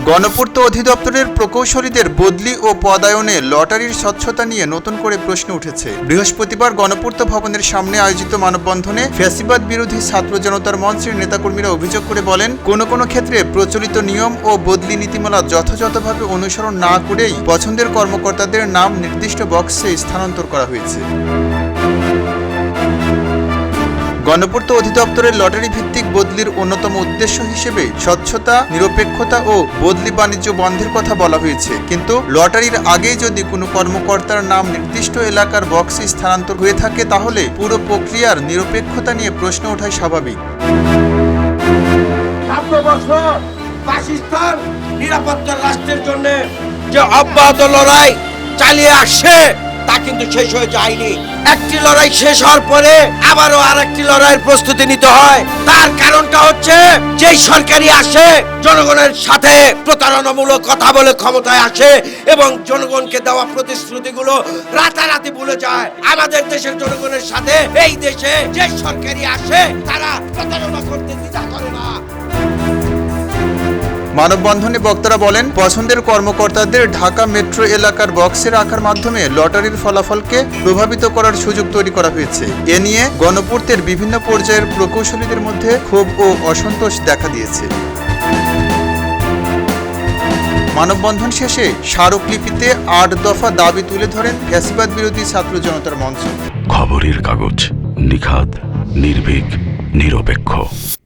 গণপূর্ত অধিদপ্তরের প্রকৌশলীদের বদলি ও পদায়নে লটারির স্বচ্ছতা নিয়ে নতুন করে প্রশ্ন উঠেছে। বৃহস্পতিবার গণপূর্ত ভবনের সামনে আয়োজিত মানববন্ধনে ফ্যাসিবাদ বিরোধী ছাত্র জনতার মঞ্চের নেতাকর্মীরা অভিযোগ করে বলেন, কোনো ক্ষেত্রে প্রচলিত নিয়ম ও বদলি নীতিমালা যথাযথভাবে অনুসরণ না করেই পছন্দের কর্মকর্তাদের নাম নির্দিষ্ট বক্সে স্থানান্তর করা হয়েছে। গণপূর্ত অধিদপ্তরের লটারি ভিত্তিক বদলির অন্যতম উদ্দেশ্য হিসেবে স্বচ্ছতা, নিরপেক্ষতা ও বদলি বাণিজ্য বন্ধের কথা বলা হয়েছে। কিন্তু লটারির আগেই যদি কোনো কর্মকর্তার নাম নির্দিষ্ট এলাকার বক্সে স্থানান্তর হয়ে থাকে, তাহলে পুরো প্রক্রিয়ার নিরপেক্ষতা নিয়ে প্রশ্ন ওঠাই স্বাভাবিক। পাকিস্তান নিরাপত্তা রাষ্ট্রের জন্য যে অব্যাহত লড়াই চালিয়ে আসছে তা কিন্তু শেষ হয়ে যায়নি। একটি লড়াই শেষ হওয়ার পরে আবারও আরেকটি লড়াইয়ের প্রস্তুতি নিতে হয়। তার কারণটা হচ্ছে যেই সরকারি আসে জনগণের সাথে প্রতারণামূলক কথা বলে ক্ষমতায় আসে এবং জনগণকে দেওয়া প্রতিশ্রুতিগুলো রাতারাতি ভুলে যায়। আমাদের দেশের জনগণের সাথে এই দেশে যে সরকারি আসে তারা প্রতারণা করতে দ্বিধা করে না। মানববন্ধনে বক্তারা বলেন, পছন্দের কর্মকর্তাদের ঢাকা মেট্রো এলাকার বক্সে রাখার মাধ্যমে লটারির ফলাফলকে প্রভাবিত করার সুযোগ তৈরি করা হয়েছে। এ নিয়ে গণপূর্তের বিভিন্ন পর্যায়ের প্রকৌশলীদের মধ্যে ক্ষোভ ও অসন্তোষ দেখা দিয়েছে। মানববন্ধন শেষে স্মারকলিপিতে ৮ দফা দাবি তুলে ধরেন ফ্যাসিবাদ বিরোধী ছাত্র জনতার মঞ্চ। খবরের কাগজ, নিখাদ, নির্ভীক, নিরপেক্ষ।